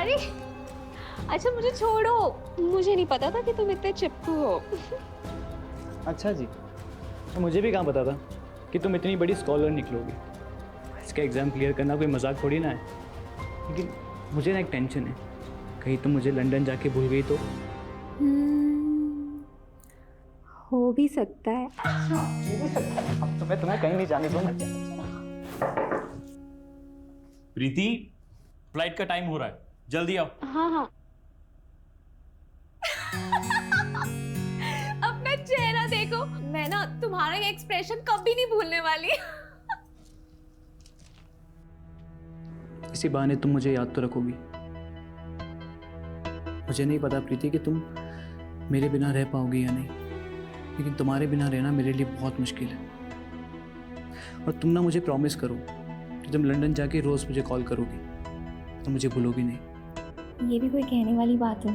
अरे अच्छा मुझे छोड़ो, मुझे नहीं पता था कि तुम इतने चिपकू हो। अच्छा जी, तो मुझे भी कहाँ पता था कि तुम इतनी बड़ी स्कॉलर निकलोगी। इसका एग्ज़ाम क्लियर करना कोई मजाक थोड़ी ना है। लेकिन मुझे ना एक टेंशन है, कहीं तुम मुझे लंदन जाके भूल गई तो। हो भी सकता है। अब तो मैं तुम्हें कहीं नहीं जाने दूंगा। प्रीति, फ्लाइट का टाइम हो रहा है, जल्दी आओ। हाँ हाँ। अपना चेहरा देखो, मैं ना तुम्हारा ये एक्सप्रेशन कभी नहीं भूलने वाली। इसी बहाने तुम मुझे याद तो रखोगी। मुझे नहीं पता प्रीति कि तुम मेरे बिना रह पाओगी या नहीं, लेकिन तुम्हारे बिना रहना मेरे लिए बहुत मुश्किल है। और तुम ना मुझे प्रॉमिस करो कि तुम लंदन जाके रोज़ मुझे कॉल करोगी, तो मुझे भूलोगी नहीं। ये भी कोई कहने वाली बात है?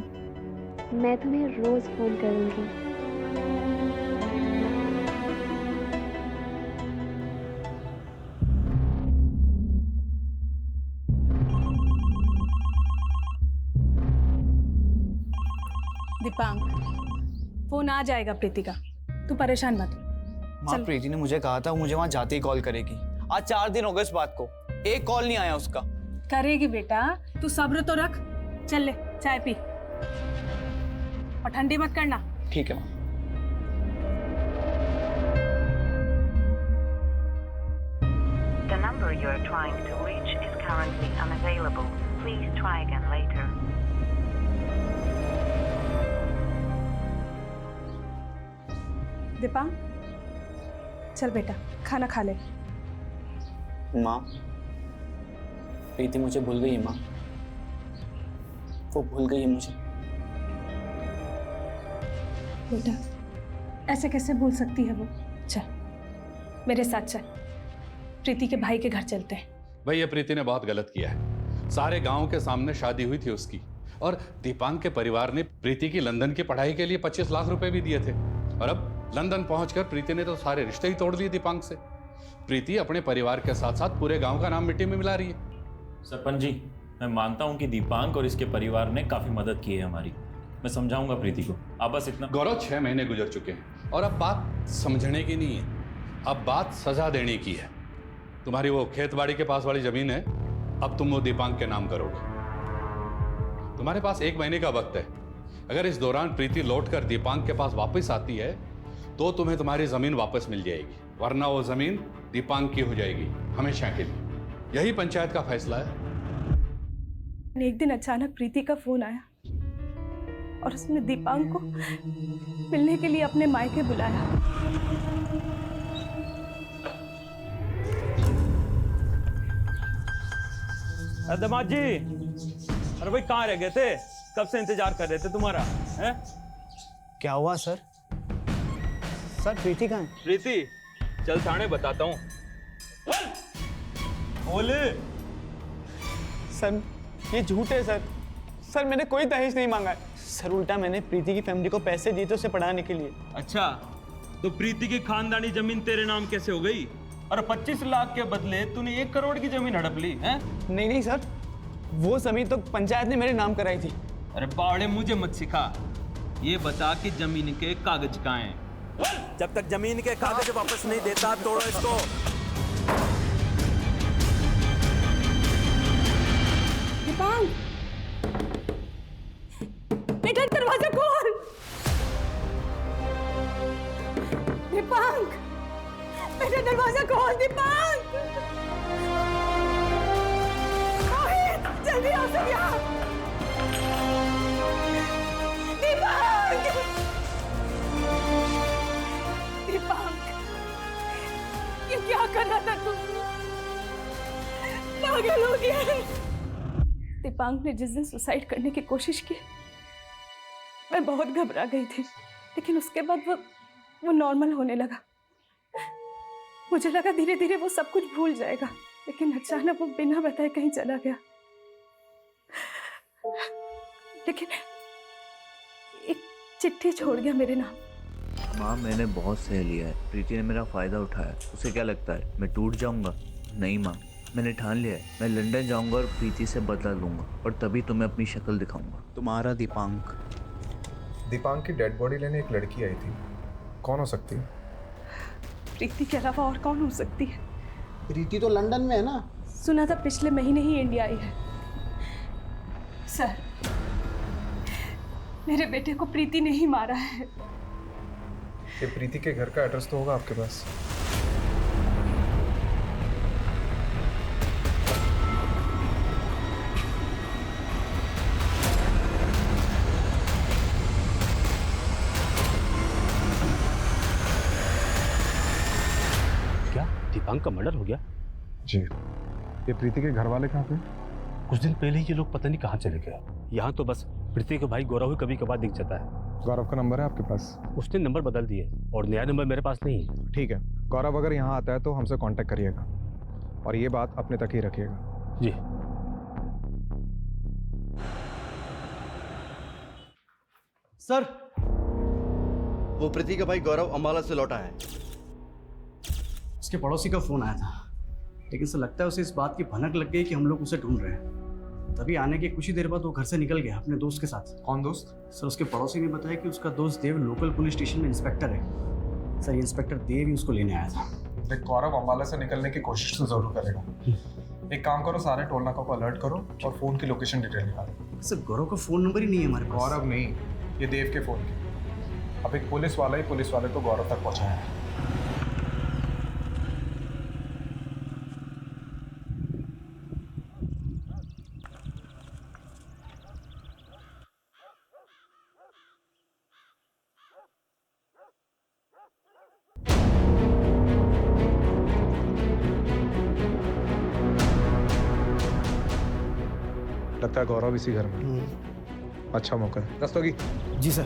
मैं तुम्हें रोज फोन करूंगी। दीपांक, फोन आ जाएगा प्रीति का, तू परेशान मत हो। माँ, प्रीति ने मुझे कहा था वो मुझे वहां जाते ही कॉल करेगी। आज 4 दिन हो गए इस बात को, एक कॉल नहीं आया उसका। करेगी बेटा, तू सब्र तो रख। चल ले चाय पी और ठंडी मत करना। ठीक है माँ। The number you are trying to reach is currently unavailable. Please try again later. Deepank, चल बेटा खाना खा ले। माँ, प्रीति मुझे भूल गई है माँ, वो भूल गई है मुझे। बेटा ऐसे कैसे भूल सकती है वो? चल मेरे साथ चल, प्रीति के भाई के घर चलते हैं। भैया प्रीति ने बहुत गलत किया है। सारे गांव के सामने शादी हुई थी उसकी, और दीपांक के परिवार ने प्रीति की लंदन की पढ़ाई के लिए 25 लाख रुपए भी दिए थे। और अब लंदन पहुंचकर प्रीति ने तो सारे रिश्ते ही तोड़ दिए दीपांक से। प्रीति अपने परिवार के साथ साथ पूरे गांव का नाम मिट्टी में मिला रही है। सरपंच जी, मैं मानता हूं कि दीपांक और इसके परिवार ने काफी मदद की है हमारी। मैं समझाऊंगा प्रीति को, आप बस इतना। गौरव, 6 महीने गुजर चुके हैं और अब बात समझने की नहीं है, अब बात सजा देने की है। तुम्हारी वो खेतबाड़ी के पास वाली जमीन है, अब तुम वो दीपांक के नाम करोगे। तुम्हारे पास 1 महीने का वक्त है। अगर इस दौरान प्रीति लौटकर दीपांक के पास वापस आती है तो तुम्हें तुम्हारी जमीन वापस मिल जाएगी, वरना वो जमीन दीपांक की हो जाएगी हमेशा के लिए। यही पंचायत का फैसला है। एक दिन अचानक प्रीति का फोन आया और उसने दीपांक को मिलने के लिए अपने मायके बुलाया। दामाद जी, अरे भाई कहाँ रह गए थे? कब से इंतजार कर रहे थे तुम्हारा, हैं? क्या हुआ सर? सर प्रीति कहाँ है? प्रीति, चल थाने बताता हूँ। बोले। सर ये झूठ है सर। सर मैंने कोई दहेज नहीं मांगा है सर, उल्टा मैंने प्रीति की फैमिली को पैसे दिए थे उसे पढ़ाने के लिए। अच्छा, तो प्रीति की खानदानी जमीन तेरे नाम कैसे हो गई? और 25 लाख के बदले तूने 1 करोड़ की जमीन हड़प ली, हैं? नहीं नहीं सर, वो जमीन तो पंचायत ने मेरे नाम कराई थी। अरे बावड़े, मुझे मत सिखा। ये बता कि जमीन के कागज कहाँ हैं? जब तक जमीन के कागज वापस नहीं देता तोड़ो इसको। दीपांक, बेटा दरवाजा खोल। दीपांक, बेटा दरवाजा खोल। दीपांक, जल्दी आओ सब यहाँ। दीपांक, दीपांक, ये क्या कर रहा था तू? पागल हो गया है। दीपांक ने जिस दिन सुसाइड करने की कोशिश की, मैं बहुत घबरा गई थी, लेकिन उसके बाद वो नॉर्मल होने लगा। मुझे लगा धीरे धीरे वो सब कुछ भूल जाएगा, लेकिन अचानक वो बिना बताए कहीं चला गया। लेकिन एक चिट्ठी छोड़ गया मेरे नाम। माँ, मैंने बहुत सह लिया है। प्रीति ने मेरा फायदा उठाया। उसे क्या लगता है मैं टूट जाऊंगा? नहीं माँ, मैंने ठान लिया है, मैं लंदन जाऊंगा और प्रीति से बदला लूंगा और तभी तुम्हें अपनी शक्ल दिखाऊंगा। तुम्हारा दीपांक। दीपांक की डेड बॉडी लेने एक लड़की आई थी, कौन हो सकती है? प्रीति के अलावा और कौन हो सकती है? प्रीति तो लंदन में है ना। सुना था पिछले महीने ही इंडिया आई है। सर, मेरे बेटे को प्रीति ने ही मारा है। ये प्रीति के घर का एड्रेस तो होगा आपके पास? क्या दीपांक का मर्डर हो गया? जी। ये प्रीति के घर वाले कहाँ पे? कुछ दिन पहले ही ये लोग पता नहीं कहाँ चले गए। यहाँ तो बस प्रीति का भाई गौरव ही कभी कभार दिख जाता है। गौरव का नंबर है आपके पास? उसने नंबर बदल दिए और नया नंबर मेरे पास नहीं है। ठीक है, गौरव अगर यहाँ आता है तो हमसे कांटेक्ट करिएगा और ये बात अपने तक ही रखिएगा। जी। सर, वो प्रीति का भाई गौरव अम्बाला से लौटा है। उसके पड़ोसी का फोन आया था, लेकिन सर लगता है उसे इस बात की भनक लग गई कि हम लोग उसे ढूंढ रहे हैं। तभी आने के कुछ ही देर बाद वो घर से निकल गया अपने दोस्त के साथ। कौन दोस्त? सर उसके पड़ोसी ने बताया कि उसका दोस्त देव लोकल पुलिस स्टेशन में इंस्पेक्टर है। सर ये इंस्पेक्टर देव ही उसको लेने आया था। देख, गौरव अम्बाला से निकलने की कोशिश तो जरूर करेगा। एक काम करो, सारे टोल नाका को अलर्ट करो और फोन की लोकेशन डिटेल निकालो। सर गौरव का फोन नंबर ही नहीं है हमारे पास। गौरव नहीं, ये देव के फोन की। अब एक पुलिस वाला ही पुलिस वाले को गौरव तक पहुंचाया है। लगता है गौरव इसी घर में। अच्छा मौका है। रस्तोगी। जी सर।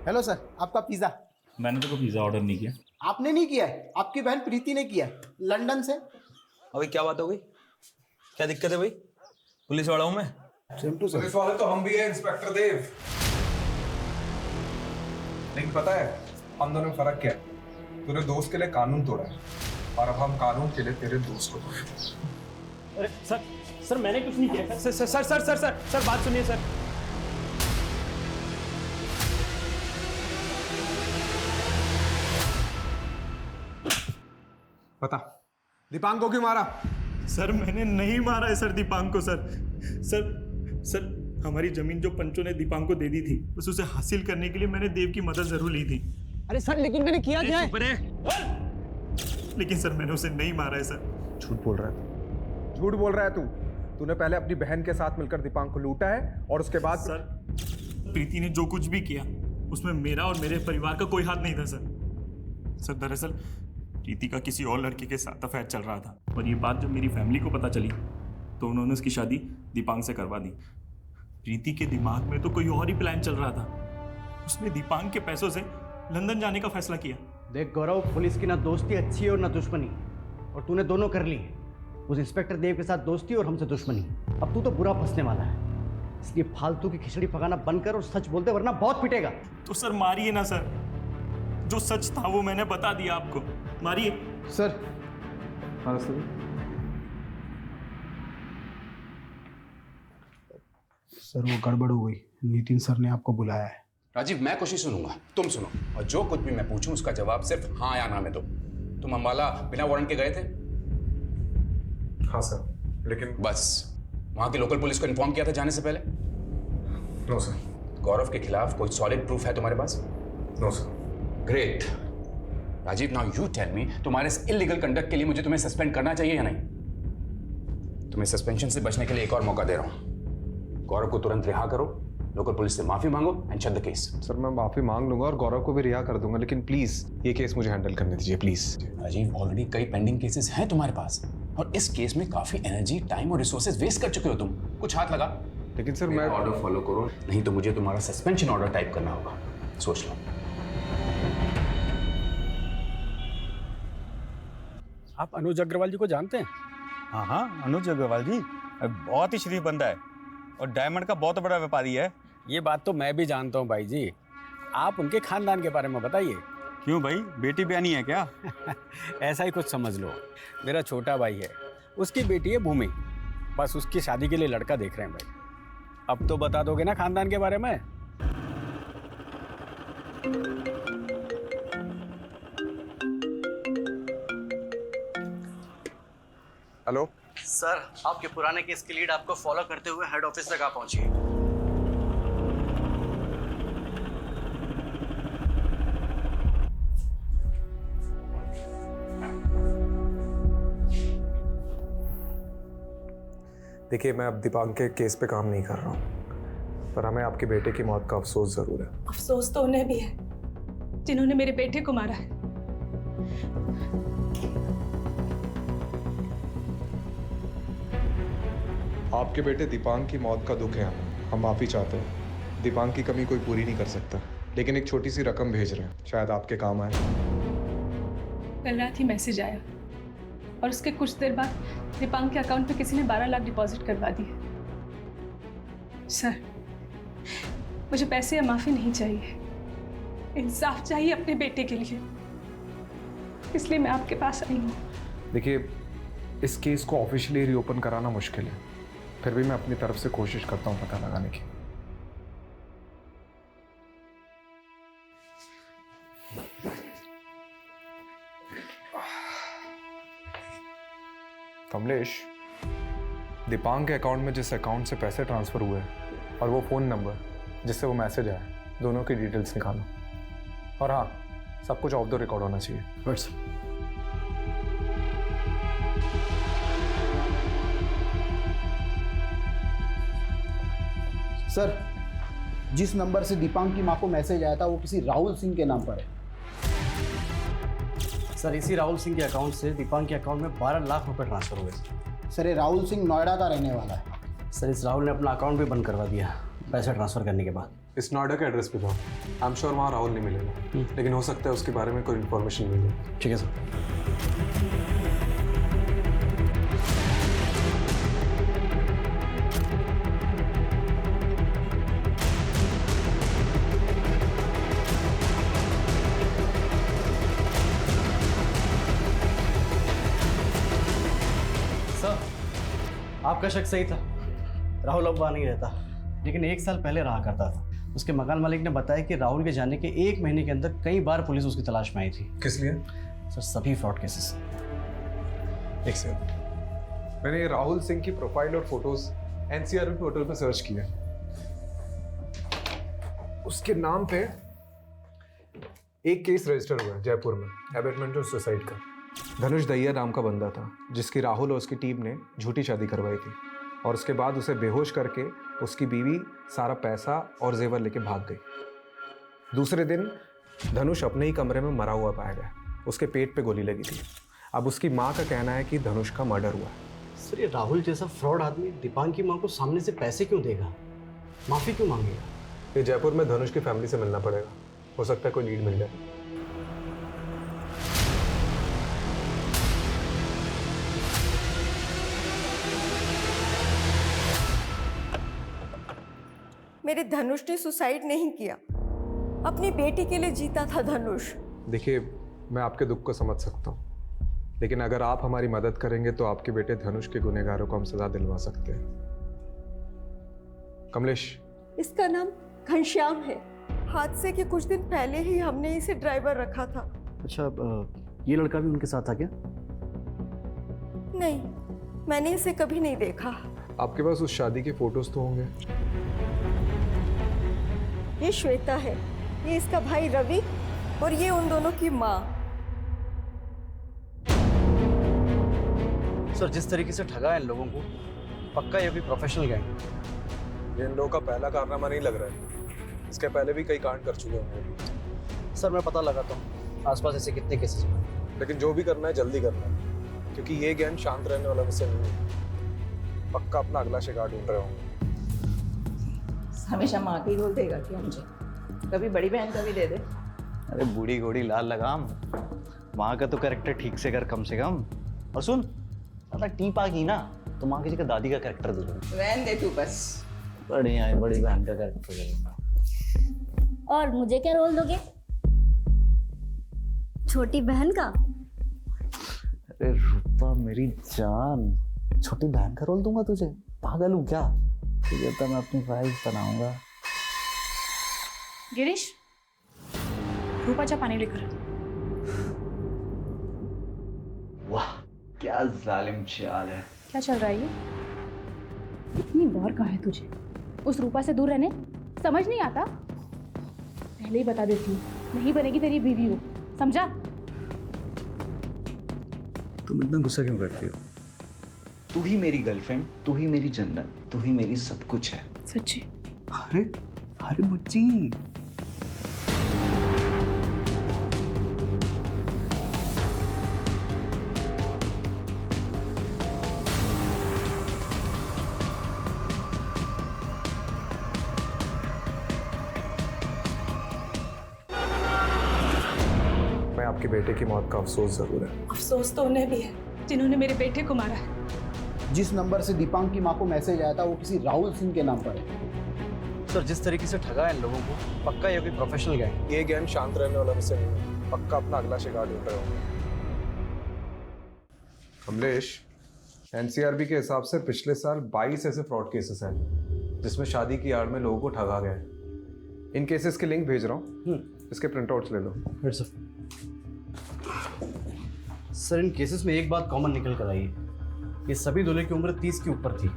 हेलो सर, आपका पिज्जा। मैंने तो कोई पिज्जा ऑर्डर नहीं किया। आपने नहीं किया है, आपकी बहन प्रीति ने किया है, लंदन से। अभी क्या बात हो गई? क्या दिक्कत है भाई? पुलिस वाला हूं मैं। पुलिस वाले तो हम भी हैं, इंस्पेक्टर देव। लेकिन पता है हम दोनों में फर्क क्या है? तूने दोस्त के लिए कानून तोड़ा है और अब हम कानून के लिए तेरे दोस्त को तोड़े। अरे सर मैंने कुछ नहीं किया। सर बात सुनिए सर। बता, दीपांक को क्यों मारा? सर मैंने नहीं मारा है सर दीपांक को। सर हमारी जमीन जो पंचों ने दीपांक को दे दी थी, बस उसे हासिल करने के लिए मैंने देव की मदद जरूर ली थी। अरे सर लेकिन मैंने किया क्या है? लेकिन सर मैंने उसे नहीं मारा है सर। झूठ बोल रहा है तू, झूठ बोल रहा है तू। तूने पहले अपनी बहन के साथ मिलकर दीपांक को लूटा है और उसके बाद सर प्रीति ने जो कुछ भी किया उसमें मेरा और मेरे परिवार का कोई हाथ नहीं था सर। दरअसल प्रीति का किसी और लड़के के साथ अफेयर चल रहा था और ये बात जब मेरी फैमिली को पता चली तो उन्होंने उसकी शादी दीपांक से करवा दी। प्रीति के दिमाग में तो कोई और ही प्लान चल रहा था। उसने दीपांक के पैसों से लंदन जाने का फैसला किया। देख गौरव, पुलिस की ना दोस्ती अच्छी है और ना दुश्मनी, और तूने दोनों कर ली। उस इंस्पेक्टर देव के साथ दोस्ती और हमसे दुश्मनी। अब तू तो बुरा फंसने वाला है, इसलिए फालतू की खिचड़ी पकाना बंद कर और सच बोलते, वरना बहुत पिटेगा। तो सर मारिए ना सर, जो सच था वो मैंने बता दिया आपको, मारिए सर। सर वो गड़बड़ हो गई, नितिन सर ने आपको बुलाया है। राजीव, मैं कुछ नहीं सुनूंगा, तुम सुनो, और जो कुछ भी मैं पूछूं उसका जवाब सिर्फ हाँ या ना में दो। तुम अम्बाला बिना वारंट के गए थे? हाँ सर, लेकिन बस वहां की लोकल पुलिस को इन्फॉर्म किया था जाने से पहले? No sir. गौरव के खिलाफ कोई सॉलिड प्रूफ है तुम्हारे पास? No sir. Great. Rajiv, now you tell me, तुम्हारे इस इलीगल कंडक्ट के लिए मुझे तुम्हें सस्पेंड करना चाहिए या नहीं? तुम्हें सस्पेंशन से बचने के लिए एक और मौका दे रहा हूं। गौरव को तुरंत रिहा करो, लोकल पुलिस से माफी मांगो and shut the case. Sir मैं माफी मांग लूंगा और गौरव को भी रिहा कर दूंगा, लेकिन प्लीज ये केस मुझे हैंडल करने दीजिए प्लीज। राजीव, ऑलरेडी कई पेंडिंग केसेस हैं तुम्हारे पास और इस केस में काफी एनर्जी, टाइम और रिसोर्सेज वेस्ट कर चुके हो तुम। कुछ हाथ लगा। लेकिन सर मैं ऑर्डर फॉलो करो, नहीं तो मुझे तुम्हारा सस्पेंशन ऑर्डर टाइप करना होगा। सोच लो। आप अनुज अग्रवाल जी को जानते हैं? हाँ हाँ, अनुज अग्रवाल जी बहुत ही शरीफ बंदा है और डायमंड का बहुत बड़ा व्यापारी है। ये बात तो मैं भी जानता हूँ भाई जी। आप उनके खानदान के बारे में बताइए। क्यों भाई, बेटी ब्यानी है क्या? ऐसा ही कुछ समझ लो। मेरा छोटा भाई है, उसकी बेटी है भूमि, बस उसकी शादी के लिए लड़का देख रहे हैं भाई। अब तो बता दोगे ना खानदान के बारे में? हेलो सर, आपके पुराने केस की लीड आपको फॉलो करते हुए हेड ऑफिस तक आ पहुंची है। देखिए, मैं अब दीपांक के केस पे काम नहीं कर रहा हूँ, पर हमें आपके बेटे की मौत का अफसोस जरूर है। अफसोस तो उन्हें भी है जिन्होंने मेरे बेटे को मारा है। आपके बेटे दीपांक की मौत का दुख है हमें, हम माफी चाहते हैं। दीपांक की कमी कोई पूरी नहीं कर सकता, लेकिन एक छोटी सी रकम भेज रहे हैं, शायद आपके काम आए। कल रात ही मैसेज आया और उसके कुछ देर बाद दीपांक के अकाउंट में किसी ने 12 लाख डिपॉजिट करवा दिए। सर, मुझे पैसे या माफी नहीं चाहिए, इंसाफ चाहिए अपने बेटे के लिए, इसलिए मैं आपके पास आई हूँ। देखिए, इस केस को ऑफिशियली रीओपन कराना मुश्किल है, फिर भी मैं अपनी तरफ से कोशिश करता हूँ पता लगाने की। कमलेश, दीपांक के अकाउंट में जिस अकाउंट से पैसे ट्रांसफर हुए और वो फ़ोन नंबर जिससे वो मैसेज आया, दोनों की डिटेल्स निकालो। और हाँ, सब कुछ ऑफ द रिकॉर्ड होना चाहिए। बस सर, जिस नंबर से दीपांक की मां को मैसेज आया था वो किसी राहुल सिंह के नाम पर है। सर, इसी राहुल सिंह के अकाउंट से दीपांक के अकाउंट में 12 लाख रुपए ट्रांसफर हुए। सर, ये राहुल सिंह नोएडा का रहने वाला है। सर, इस राहुल ने अपना अकाउंट भी बंद करवा दिया पैसे ट्रांसफर करने के बाद। इस नोएडा के एड्रेस पे जाओ, आई एम श्योर वहाँ राहुल नहीं मिलेगा, लेकिन हो सकता है उसके बारे में कोई इन्फॉर्मेशन मिल जाए। ठीक है सर। आपका शक सही था, राहुल अब वहाँ नहीं रहता, लेकिन 1 साल पहले रहा करता था। उसके मकान मालिक ने बताया कि राहुल के जाने के 1 महीने के अंदर कई बार पुलिस उसकी तलाश में आई थी। किस लिए? सर, सभी फ्रॉड केसेस। एक सेकंड, मैंने ये राहुल सिंह की प्रोफाइल और फोटोज एनसीआर पोर्टल पर सर्च किया। उसके नाम पे एक केस रजिस्टर हुआ है जयपुर में, एबेटमेंट और सुसाइड का। धनुष दहिया नाम का बंदा था जिसकी राहुल और उसकी टीम ने झूठी शादी करवाई थी, और उसके बाद उसे बेहोश करके उसकी बीवी सारा पैसा और जेवर लेके भाग गई। दूसरे दिन धनुष अपने ही कमरे में मरा हुआ पाया गया, उसके पेट पे गोली लगी थी। अब उसकी माँ का कहना है कि धनुष का मर्डर हुआ है। सर, ये राहुल जैसा फ्रॉड आदमी दीपांक की माँ को सामने से पैसे क्यों देगा, माफी क्यों मांगेगा? ये जयपुर में धनुष की फैमिली से मिलना पड़ेगा, हो सकता है कोई लीड मिल जाए। मेरे धनुष ने सुसाइड नहीं किया, अपनी बेटी के लिए जीता था धनुष। देखिए, मैं आपके दुख को समझ सकता हूँ, लेकिन अगर आप हमारी मदद करेंगे तो आपके बेटे धनुष के गुनहगारों को हम सजा दिलवा सकते हैं। कमलेश, इसका नाम घनश्याम है। हादसे के कुछ दिन पहले ही हमने इसे ड्राइवर रखा था। अच्छा, ये लड़का भी उनके साथ था क्या? नहीं, मैंने इसे कभी नहीं देखा। आपके पास उस शादी के फोटोज तो होंगे? ये श्वेता है, ये इसका भाई रवि, और ये उन दोनों की माँ। सर, जिस तरीके से ठगा है इन लोगों को, पक्का ये भी प्रोफेशनल गैंग। ये इन लोगों का पहला कारनामा नहीं लग रहा है, इसके पहले भी कई कांड कर चुके होंगे। सर, मैं पता लगाता हूँ आसपास ऐसे कितने केसेस हैं, लेकिन जो भी करना है जल्दी करना है, क्योंकि ये गैंग शांत रहने वाला मिशन नहीं है। पक्का अपना अगला शिकार ढूंढ रहे होंगे। हमेशा माँ का ही रोल देगा क्या मुझे? कभी बड़ी बहन का भी दे दे। अरे बूढ़ी घोड़ी लाल लगाम, माँ का तो कैरेक्टर ठीक से कर कम से कम। और सुन, दादा टीप आ गई ना तो माँ की जगह दादी का कैरेक्टर दे दो। रहने दे तू बस। बढ़िया है, बड़ी बहन का कैरेक्टर करेगा। और मुझे क्या रोल दोगे? छोटी बहन का? अरे रूपा मेरी जान, छोटी बहन का रोल दूंगा तुझे? पागल हूँ क्या? तुझे तो मैं अपनी वाइफ बनाऊंगा। गिरीश, रूपा जा पानी लेकर। वाह क्या जालिम चाल है। क्या चल रहा है ये? इतनी बार कहा है तुझे उस रूपा से दूर रहने, समझ नहीं आता? पहले ही बता देती हूँ, नहीं बनेगी तेरी बीवी हो, समझा? तुम इतना गुस्सा क्यों करती हो? तू ही मेरी गर्लफ्रेंड, तू ही मेरी जन्नत, तू ही मेरी सब कुछ है। सच्ची? अरे अरे मुच्ची, मैं आपके बेटे की मौत का अफसोस जरूर है। अफसोस तो उन्हें भी है जिन्होंने मेरे बेटे को मारा है। जिस नंबर से दीपांक की माँ को मैसेज आया था वो किसी राहुल सिंह के नाम पर है। सर जिस तरीके से ठगा है इन लोगों को, पक्का ये कोई प्रोफेशनल गैंग। ये गैंग शांत रहने वाला मुझसे नहीं है, पक्का अपना अगला शिकार ढूंढ रहे होंगे। कमलेश, एनसीआरबी के हिसाब से पिछले साल 22 ऐसे फ्रॉड केसेस हैं जिसमें शादी की आड़ में लोगों को ठगा गया है। इन केसेस के लिंक भेज रहा हूँ, इसके प्रिंट आउट्स ले लो। सर इन केसेस में एक बात कॉमन निकल कर आई है, ये सभी दूल्हे की उम्र 30 के ऊपर थी।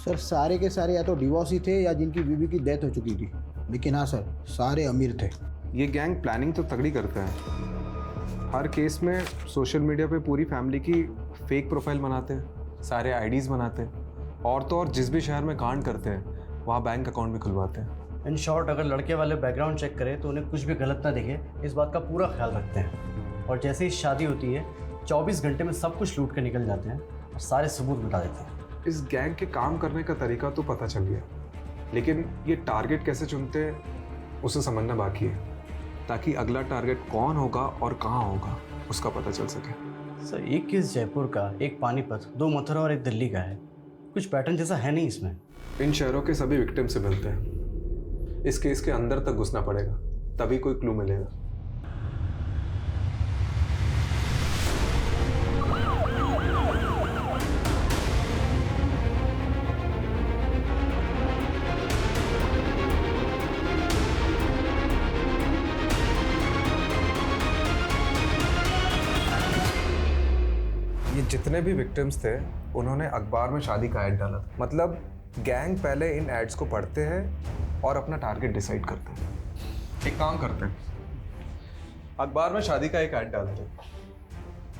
सर सारे के सारे या तो डिवोर्स ही थे या जिनकी बीवी की डेथ हो चुकी थी, लेकिन हाँ सर सारे अमीर थे। ये गैंग प्लानिंग तो तगड़ी करते हैं। हर केस में सोशल मीडिया पे पूरी फैमिली की फेक प्रोफाइल बनाते हैं, सारे आईडीज बनाते हैं, और तो और जिस भी शहर में कांड करते हैं वहाँ बैंक अकाउंट भी खुलवाते हैं। इन शॉर्ट अगर लड़के वाले बैकग्राउंड चेक करें तो उन्हें कुछ भी गलत ना दिखे, इस बात का पूरा ख्याल रखते हैं। और जैसे ही शादी होती है 24 घंटे में सब कुछ लूट कर निकल जाते हैं और सारे सबूत मिटा देते हैं। इस गैंग के काम करने का तरीका तो पता चल गया, लेकिन ये टारगेट कैसे चुनते हैं उसे समझना बाकी है, ताकि अगला टारगेट कौन होगा और कहाँ होगा उसका पता चल सके। सर एक केस जयपुर का, एक पानीपत, 2 मथुरा और एक दिल्ली का है। कुछ पैटर्न जैसा है नहीं इसमें। इन शहरों के सभी विक्टिम से मिलते हैं। इस केस के अंदर तक घुसना पड़ेगा, तभी कोई क्लू मिलेगा। ये जितने भी विक्टिम्स थे उन्होंने अखबार में शादी का ऐड डाला था। मतलब गैंग पहले इन एड्स को पढ़ते हैं और अपना टारगेट डिसाइड करते हैं। एक काम करते हैं, अखबार में शादी का एक ऐड डालते हैं,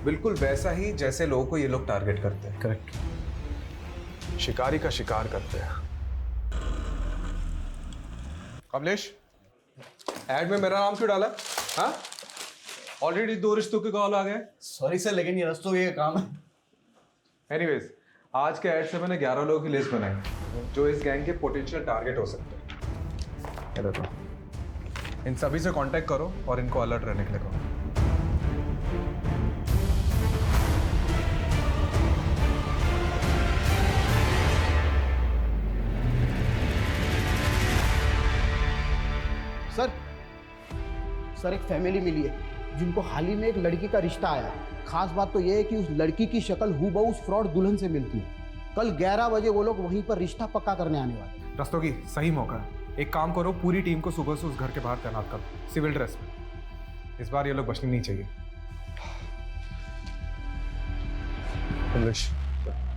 बिल्कुल वैसा ही जैसे लोगों को ये लोग टारगेट करते हैं। करेक्ट। शिकारी का शिकार करते हैं। कमलेश, ऐड में मेरा नाम क्यों डाला? हाँ, ऑलरेडी 2 रिश्तों के कॉल आ गए। सॉरी सर, लेकिन ये रिश्तों का काम है। एनीवेज, आज के ऐड से मैंने 11 लोगों की लिस्ट बनाई जो इस गैंग के पोटेंशियल टारगेट हो सकते हैं। ये देखो, इन सभी से कांटेक्ट करो और इनको अलर्ट रहने के लिए कहो। सर एक फैमिली मिली है जिनको हाल ही में एक लड़की का रिश्ता आया। खास बात तो यह है कि उस लड़की की शक्ल हूबहू उस फ्रॉड दुल्हन से मिलती है। कल 11 बजे वो लोग वहीं पर रिश्ता पक्का करने आने वाले हैं। रस्तोगी सही मौका है। एक काम करो, पूरी टीम को सुबह से उस घर के बाहर तैनात करो, सिविल ड्रेस में। इस बार ये लोग बचने नहीं चाहिए।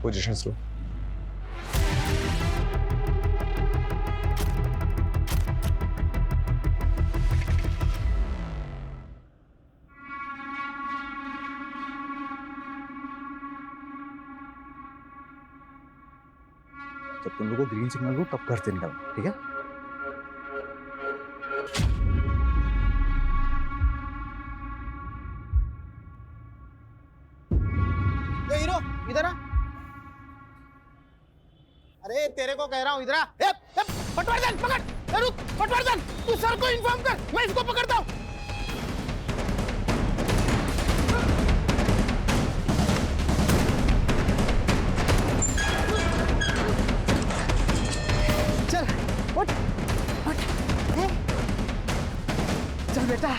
पोजीशंस लो। जब तुम लोगों को ग्रीन सिग्नल हो तब घर से निकलना, ठीक है? ये हीरो इधर आ। अरे तेरे को कह रहा हूँ इधर आ। पटवर्धन पकड़, रुक पटवर्धन, तू सर को इन्फॉर्म कर, मैं इसको पकड़ता हूँ। चल उठ उठ ए, चल बेटा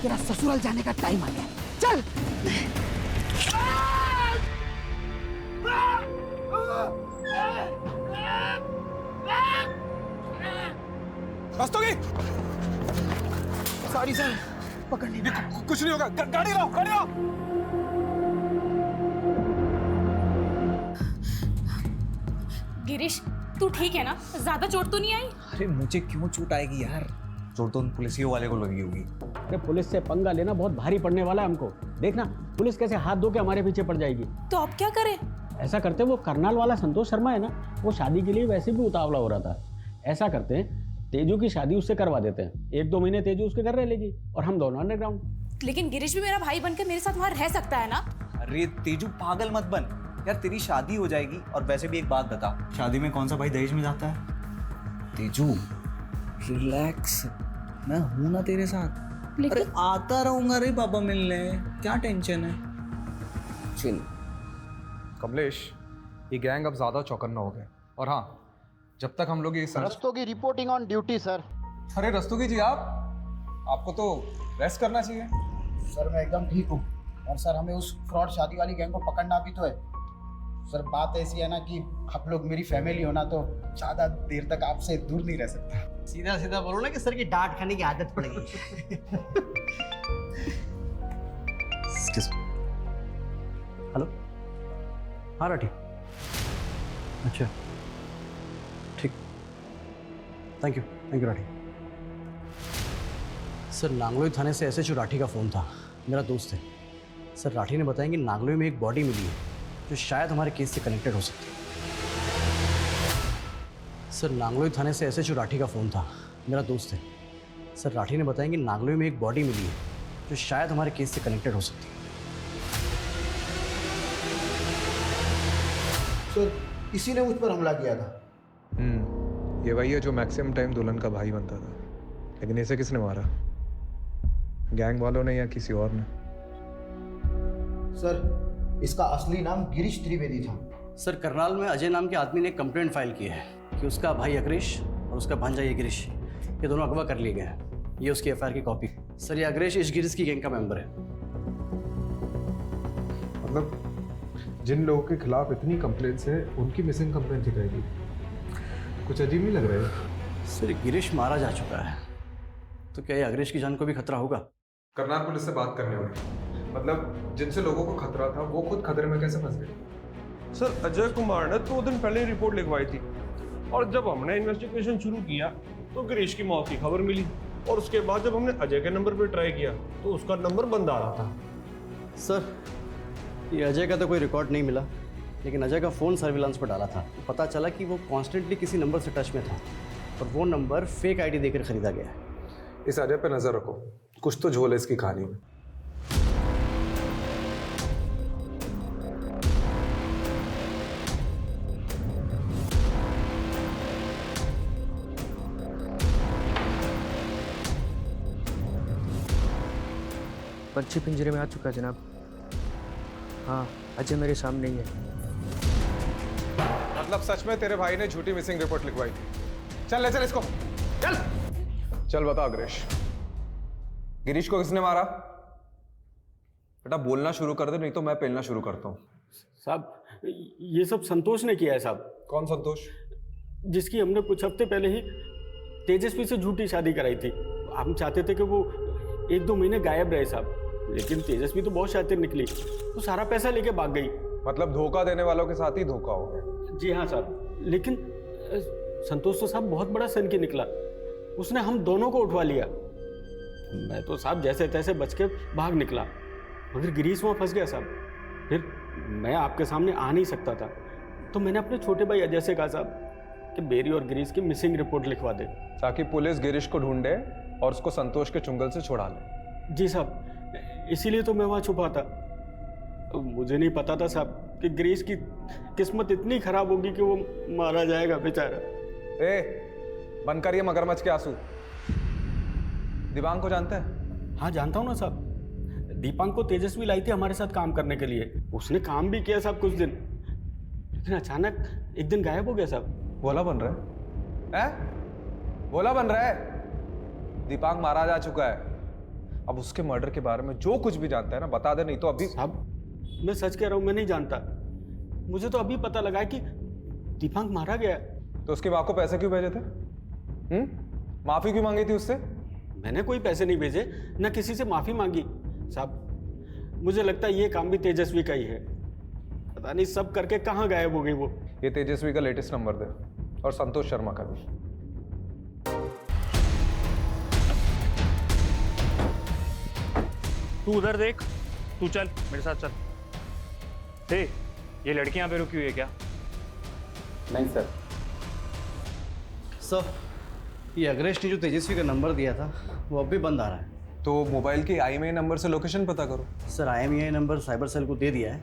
तेरा ससुराल जाने का टाइम आ गया चल रस्तोगी सॉरी सर पकड़ ली कुछ नहीं होगा गाड़ी लाओ गाड़ी लाओ गिरीश तू ठीक है ना? ज्यादा चोट तो नहीं आई? अरे मुझे क्यों चोट आएगी यार, चोट तो उन पुलिसियों वाले को लगी होगी। अरे पुलिस से पंगा लेना बहुत भारी पड़ने वाला है हमको। देखना पुलिस कैसे हाथ धो के हमारे पीछे पड़ जाएगी। तो अब क्या करें? ऐसा करते, वो करनाल वाला संतोष शर्मा है ना, वो शादी के लिए वैसे भी उतावला हो रहा था। ऐसा करते हैं तेजू की शादी उससे करवा देते हैं, 1-2 महीने तेजू उसके घर रह लेगी और हम दोनों अंडरग्राउंड। लेकिन गिरीश भी मेरा भाई बनकर मेरे साथ वहां रह सकता है ना? अरे तेजू पागल मत बन यार, तेरी शादी हो जाएगी। और वैसे भी एक बात बता, शादी में कौन सा भाई दहेज में जाता है? तेजू रिलैक्स, मैं हूं ना तेरे साथ। अरे आता रहूंगा रे पापा मिलने, क्या टेंशन है। चिल। कमलेश, ये गैंग अब ज्यादा चौकन्ना हो गया। और हाँ, जब तक हम लोग ये Rastogi reporting on duty sir. अरे रस्तोगी जी, आपको तो रेस्ट करना चाहिए। सर मैं एकदम ठीक हूँ और सर हमें उस फ्रॉड शादी वाली गैंग को पकड़ना भी तो है। सर बात ऐसी है ना कि आप लोग मेरी फैमिली हो ना, तो ज़्यादा देर तक आपसे दूर नहीं रह सकता। सीधा सीधा बोलो ना कि सर की डांट खाने की आदत पड़ेगी। हेलो हाँ राठी, अच्छा ठीक, thank you Rathi. Sir Nangloi थाने से एसएचओ राठी का फ़ोन था, मेरा दोस्त है। सर राठी ने बताया कि नांगलोई में एक बॉडी मिली है जो शायद हमारे केस से कनेक्टेड हो सकती है। सर नांगलोई थाने से एसएचओ राठी का फ़ोन था, मेरा दोस्त है। सर राठी ने बताया कि नांगलोई में एक बॉडी मिली है जो शायद हमारे केस से कनेक्टेड हो सकती है। सर इसी ने मुझ पर हमला किया था। ये वही है जो मैक्सिमम टाइम दुल्हन का भाई बनता था। लेकिन इसे किसने मारा? गैंग वालों ने या किसी और ने? सर इसका असली नाम गिरीश त्रिवेदी था। सर करनाल में अजय नाम के आदमी ने कंप्लेंट फाइल की है कि उसका भाई अग्रेश और उसका भांजा ये गिरीश, ये दोनों अगवा कर लिए गए हैं। ये उसकी एफआईआर की कॉपी। सर ये अग्रेश इस गिरीश की गैंग का मेंबर है। मतलब जिन लोगों के खिलाफ इतनी कंप्लेंट्स है, उनकी मिसिंग कंप्लेंट दिखाई। कुछ अजीब नहीं लग रहा है। सर गिरीश मारा जा चुका है, तो क्या ये अग्रेश की जान को भी खतरा होगा? करनाल पुलिस से बात करने होगी। मतलब जिनसे लोगों को खतरा था वो खुद खतरे में कैसे फंस गए? सर अजय कुमार ने 2 दिन पहले रिपोर्ट लिखवाई थी और जब हमने इन्वेस्टिगेशन शुरू किया तो गिरीश की मौत की खबर मिली और उसके बाद जब हमने अजय के नंबर पर ट्राई किया तो उसका नंबर बंद आ रहा था। सर ये अजय का तो कोई रिकॉर्ड नहीं मिला, लेकिन अजय का फ़ोन सर्विलांस पर डाला था। पता चला कि वो कॉन्स्टेंटली किसी नंबर से टच में था और वो नंबर फेक आईडी देकर खरीदा गया है। इस अजय पे नजर रखो, कुछ तो झोल है इसकी कहानी में। पंछी पिंजरे में आ चुका जनाब। हाँ अजय मेरे सामने ही है। मतलब सच में तेरे भाई ने झूठी मिसिंग रिपोर्ट लिखवाई थी? चल ले चल इसको, चल चल बता अग्रेश, गिरीश को किसने मारा? बेटा बोलना शुरू कर दे, नहीं तो मैं पेलना शुरू करता हूँ। साहब ये सब संतोष ने किया है साहब। कौन संतोष? जिसकी हमने कुछ हफ्ते पहले ही तेजस्वी से झूठी शादी कराई थी। हम चाहते थे कि वो 1-2 महीने गायब रहे साहब, लेकिन तेजस्वी तो बहुत शातिर निकली, तो सारा पैसा लेके भाग गई। मतलब धोखा देने वालों के साथ ही धोखा हो गया। जी हाँ साहब, लेकिन संतोष तो साहब बहुत बड़ा सन की निकला, उसने हम दोनों को उठवा लिया। मैं तो साहब जैसे तैसे बच के भाग निकला, मगर गिरीश वहाँ फंस गया साहब। फिर मैं आपके सामने आ नहीं सकता था, तो मैंने अपने छोटे भाई अजय से कहा साहब कि मेरी और गिरीश की मिसिंग रिपोर्ट लिखवा दे, ताकि पुलिस गिरीश को ढूंढे और उसको संतोष के चुंगल से छुड़ा ले। जी साहब, इसीलिए तो मैं वहाँ छुपा था। मुझे नहीं पता था साहब कि गिरीश की किस्मत इतनी खराब होगी कि वो मारा जाएगा बेचारा। बंद करिए मगरमच्छ के आंसू। दिबांग को जानते हैं? हाँ जानता हूँ ना साहब, दीपांग को तेजस्वी लाई थी हमारे साथ काम करने के लिए। उसने काम भी किया साहब कुछ दिन, लेकिन अचानक एक दिन गायब हो गया साहब। भोला बन रहा है? है? बोला बन रहा है। दीपांक मारा जा चुका है। अब उसके मर्डर के बारे में जो कुछ भी जानता है ना बता दे, नहीं तो अभी। साहब मैं सच कह रहा हूँ, मैं नहीं जानता। मुझे तो अभी पता लगा कि दीपांक मारा गया। तो उसकी माँ को पैसे क्यों भेजे थे? माफी क्यों मांगी थी उससे? मैंने कोई पैसे नहीं भेजे, न किसी से माफी मांगी। साहब मुझे लगता है ये काम भी तेजस्वी का ही है। पता नहीं सब करके कहाँ गायब हो गई वो। ये तेजस्वी का लेटेस्ट नंबर दे और संतोष शर्मा का भी। तू उधर देख, तू चल मेरे साथ चल। हे, ये लड़की यहाँ पे रुकी हुई है क्या? नहीं सर। सर ये अग्रेश ने जो तेजस्वी का नंबर दिया था वो अब भी बंद आ रहा है। तो मोबाइल की IMEI नंबर से लोकेशन पता करो। Sir IMEI number cyber cell को दे दिया है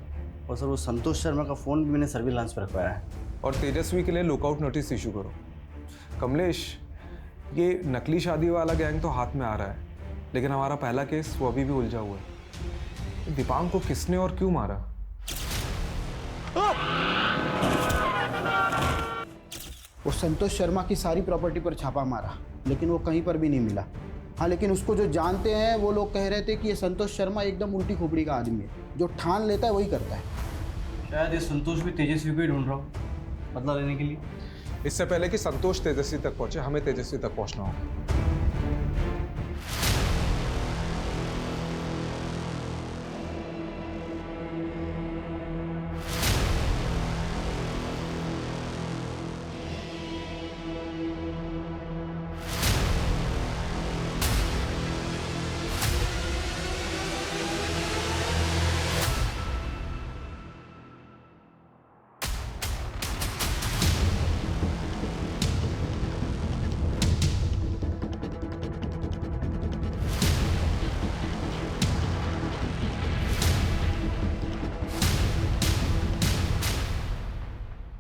और सर वो संतोष शर्मा का फ़ोन भी मैंने सर्विलांस पर रखवाया है। और तेजस्वी के लिए लुकआउट नोटिस इशू करो। कमलेश, ये नकली शादी वाला गैंग तो हाथ में आ रहा है, लेकिन हमारा पहला केस वो अभी भी उलझा हुआ है। दीपांक को किसने और क्यों मारा? वो संतोष शर्मा की सारी प्रॉपर्टी पर छापा मारा, लेकिन वो कहीं पर भी नहीं मिला। हाँ, लेकिन उसको जो जानते हैं वो लोग कह रहे थे कि ये संतोष शर्मा एकदम उल्टी खोपड़ी का आदमी है, जो ठान लेता है वही करता है। शायद ये संतोष भी तेजस्वी को ही ढूंढ रहा हूँ बदला लेने के लिए। इससे पहले कि संतोष तेजस्वी तक पहुंचे, हमें तेजस्वी तक पहुंचना होगा।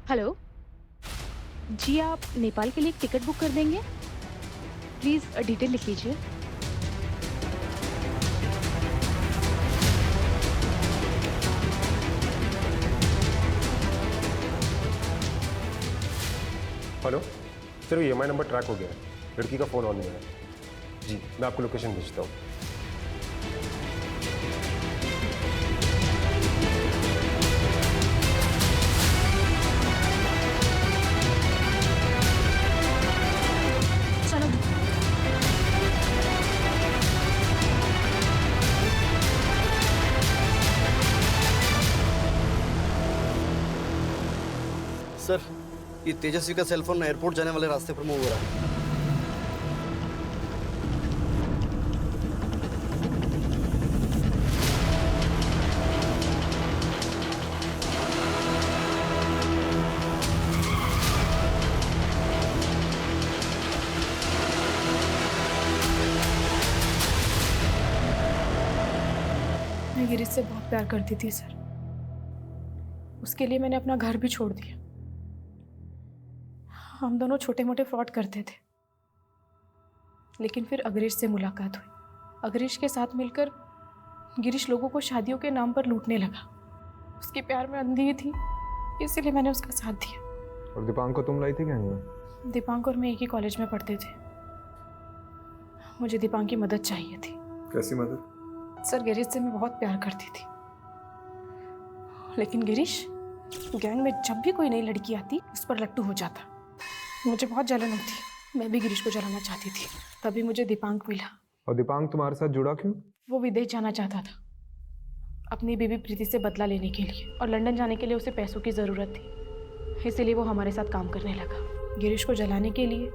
हेलो जी, आप नेपाल के लिए एक टिकट बुक कर देंगे? प्लीज़ डिटेल लिख लीजिए। Hello sir, EMI number track हो गया है। लड़की का फ़ोन ऑन नहीं है। जी, मैं आपको लोकेशन भेजता हूँ। सर ये तेजस्वी का सेलफोन एयरपोर्ट जाने वाले रास्ते पर मूव हो रहा है। मैं गिरीश से बहुत प्यार करती थी सर। उसके लिए मैंने अपना घर भी छोड़ दिया। हम दोनों छोटे मोटे फ्रॉड करते थे, लेकिन फिर अग्रेश से मुलाकात हुई। अग्रेश के साथ मिलकर गिरीश लोगों को शादियों के नाम पर लूटने लगा। उसके प्यार में अंधी थी, इसीलिए मैंने उसका साथ दिया। और दीपांक को तुम लाई थी गैंग में? दीपांक और मैं एक ही कॉलेज में पढ़ते थे। मुझे दीपांक की मदद चाहिए थी। कैसी मदद? सर गिरीश से मैं बहुत प्यार करती थी, लेकिन गिरीश गैंग में जब भी कोई नई लड़की आती उस पर लट्टू हो जाता। मुझे बहुत जलन होती, मैं भी गिरीश को जलाना चाहती थी। तभी मुझे दीपांक मिला। और दीपांक तुम्हारे साथ जुड़ा क्यों? वो विदेश जाना चाहता था अपनी बीवी प्रीति से बदला लेने के लिए, और लंदन जाने के लिए उसे पैसों की ज़रूरत थी, इसीलिए वो हमारे साथ काम करने लगा। गिरीश को जलाने के लिए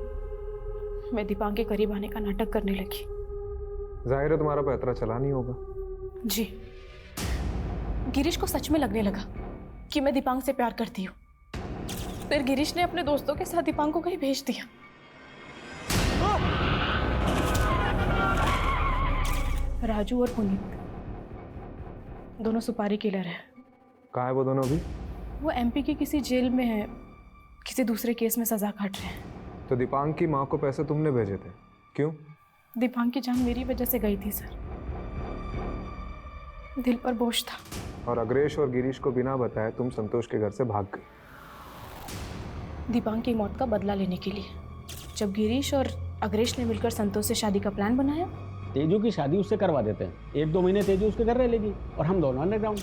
मैं दीपांक के करीब आने का नाटक करने लगी। जाहिर है तुम्हारा पैतरा चला नहीं होगा। जी, गिरीश को सच में लगने लगा कि मैं दीपांक से प्यार करती हूँ। फिर गिरीश ने अपने दोस्तों के साथ दीपांक को कहीं भेज दिया। राजू और पुनीत दोनों सुपारी किलर हैं। कहाँ है वो दोनों अभी? वो MP की किसी जेल में है, किसी दूसरे केस में सजा काट रहे हैं। तो दीपांक की माँ को पैसे तुमने भेजे थे, क्यों? दीपांक की जान मेरी वजह से गई थी सर, दिल पर बोझ था। और अग्रेश और गिरीश को बिना बताए तुम संतोष के घर से भाग गई। दीपांक की मौत का बदला लेने के लिए। जब गिरीश और अग्रेश ने मिलकर संतोष से शादी का प्लान बनाया। तेजू की शादी उससे करवा देते हैं, 1-2 महीने तेजू उसके घर रह लेगी और हम दोनों अंडरग्राउंड।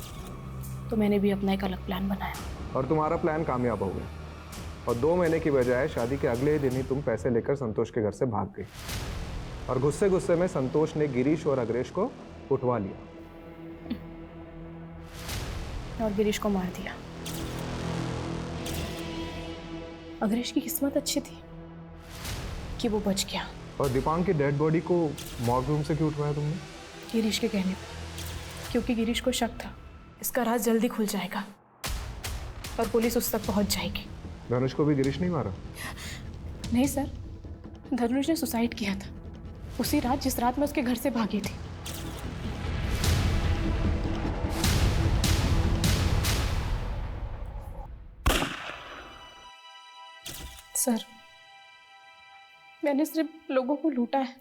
तो मैंने भी अपना एक अलग प्लान बनाया। और तुम्हारा प्लान कामयाब हो गया और 2 महीने की बजाय शादी के अगले ही दिन ही तुम पैसे लेकर संतोष के घर से भाग गई और गुस्से गुस्से में संतोष ने गिरीश और अग्रेश को उठवा लिया और गिरीश को मार दिया। अग्रेश की किस्मत अच्छी थी कि वो बच गया। और दीपांग की डेड बॉडी को मॉर्ग रूम से क्यों उठवाया तुमने? गिरीश के कहने पर, क्योंकि गिरीश को शक था इसका राज जल्दी खुल जाएगा और पुलिस उस तक पहुंच जाएगी। धनुष को भी गिरीश नहीं मारा? नहीं सर, धनुष ने सुसाइड किया था उसी रात जिस रात मैं उसके घर से भागी थी। सर, मैंने सिर्फ लोगों को लूटा है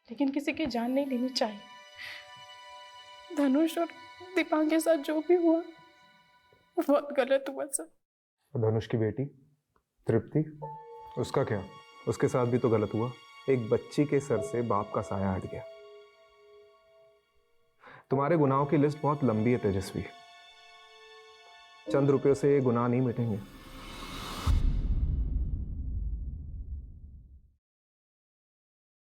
लेकिन किसी की जान नहीं लेनी चाहिए। धनुष और दीपांग के साथ जो भी हुआ वो बहुत गलत हुआ सर। धनुष की बेटी तृप्ति, उसका क्या? उसके साथ भी तो गलत हुआ। एक बच्ची के सर से बाप का साया हट गया। तुम्हारे गुनाहों की लिस्ट बहुत लंबी है तेजस्वी। चंद रुपयों से ये गुनाह नहीं मिटेंगे।